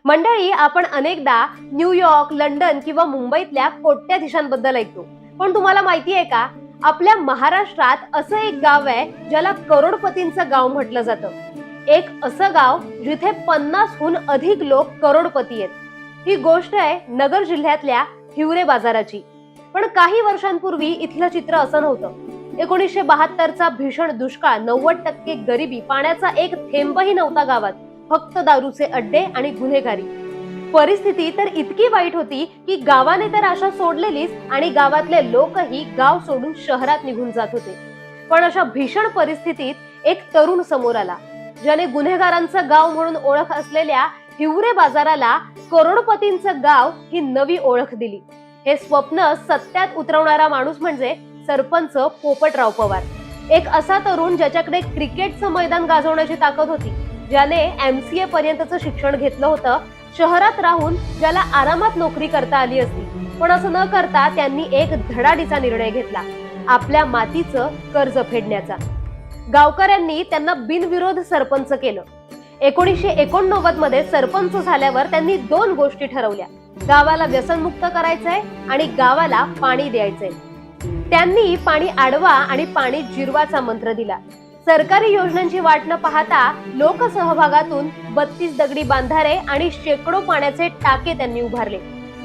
मंडळी, आपण अनेकदा न्यूयॉर्क, लंडन किंवा मुंबईतल्या कोट्याधीशांबद्दल ऐकतो. पण तुम्हाला माहिती आहे का, आपल्या महाराष्ट्रात असं एक गाव आहे ज्याला करोडपतींचं गाव म्हटलं जातं. एक असं गाव जिथे 50हून अधिक लोक करोडपती आहेत. ही गोष्ट आहे नगर जिल्ह्यातल्या हिवरे बाजाराची. पण काही वर्षांपूर्वी इथलं चित्र असं नव्हतं. 1972चा भीषण दुष्काळ, 90% गरिबी, पाण्याचा एक थेंबही नव्हता गावात. फक्त दारूचे अड्डे आणि गुन्हेगारी. परिस्थिती तर इतकी वाईट होती की गावाने तर आशा सोडलेलीच आणि गावातले लोकही गाव सोडून शहरात निघून जात होते. पण अशा भीषण परिस्थितीत एक तरुण समोर आला, ज्याने गुन्हेगारांचं गाव म्हणून ओळख असलेल्या हिवरे बाजाराला करोडपतींचं गाव ही नवी ओळख दिली. हे स्वप्न सत्यात उतरवणारा माणूस म्हणजे सरपंच पोपटराव पवार. एक असा तरुण ज्याच्याकडे क्रिकेटचं मैदान गाजवण्याची ताकद होती, ज्याने MCA पर्यंतचं शिक्षण घेतलं होतं, शहरात राहून ज्याला आरामात नोकरी करता आली असती. पण असं न करता त्यांनी एक धडाडीचा निर्णय घेतला, आपल्या मातीचं कर्ज फेडण्याचा. गावकऱ्यांनी त्यांना बिनविरोध सरपंच केलं. 1989 मध्ये सरपंच झाल्यावर त्यांनी 2 गोष्टी ठरवल्या: गावाला व्यसनमुक्त करायचंय आणि गावाला पाणी द्यायचंय. त्यांनी पाणी अडवा आणि पाणी जिरवाचा मंत्र दिला. सरकारी योजनांची वाट न पाहता लोकसहभागातून 32 दगडी बांधारे आणि शेकडो पाण्याचे टाके त्यांनी उभारले.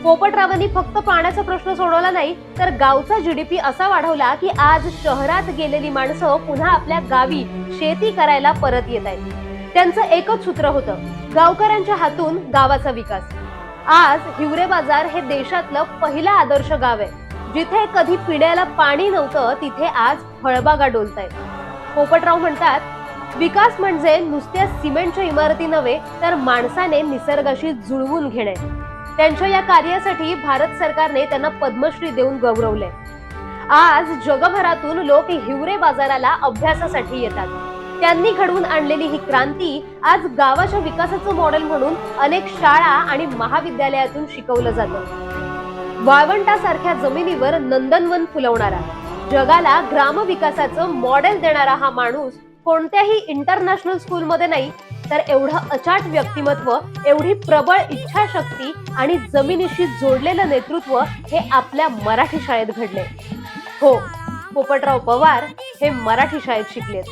पोपटरावांनी फक्त पाण्याचा प्रश्न सोडवला नाही, तर गावचा GDP असा वाढवला की आज शहरात गेलेली माणसं पुन्हा आपल्या गावी शेती करायला परत येत आहेत. त्यांचं एकच सूत्र होतं: गावकऱ्यांच्या हातून गावाचा विकास. आज हिवरे बाजार हे देशातलं पहिलं आदर्श गाव आहे. जिथे कधी पिण्याला पाणी नव्हतं, तिथे आज फळबागा डोलतायत. पोपटराव म्हणतात, विकास म्हणजे नुसत्या सिमेंटच्या इमारती नव्हे, तर माणसाने निसर्गाशी जुळवून घेणे. त्यांच्या या कार्यासाठी भारत सरकारने त्यांना पद्मश्री देऊन गौरवले. आज जगभरातून लोक हिवरे बाजाराला अभ्यासासाठी येतात. त्यांनी घडवून आणलेली ही क्रांती आज गावाच्या विकासाचं मॉडेल म्हणून अनेक शाळा आणि महाविद्यालयातून शिकवलं जातं. वाळवंटासारख्या जमिनीवर नंदनवन फुलवणारा, जगाला ग्रामविकासाचं मॉडेल देणारा हा माणूस कोणत्याही इंटरनॅशनल स्कूलमध्ये नाही, तर एवढं अचाट व्यक्तिमत्व, एवढी प्रबळ इच्छाशक्ती आणि जमिनीशी जोडलेलं नेतृत्व हे आपल्या मराठी शाळेत घडले. हो, पोपटराव पवार हे मराठी शाळेत शिकलेत.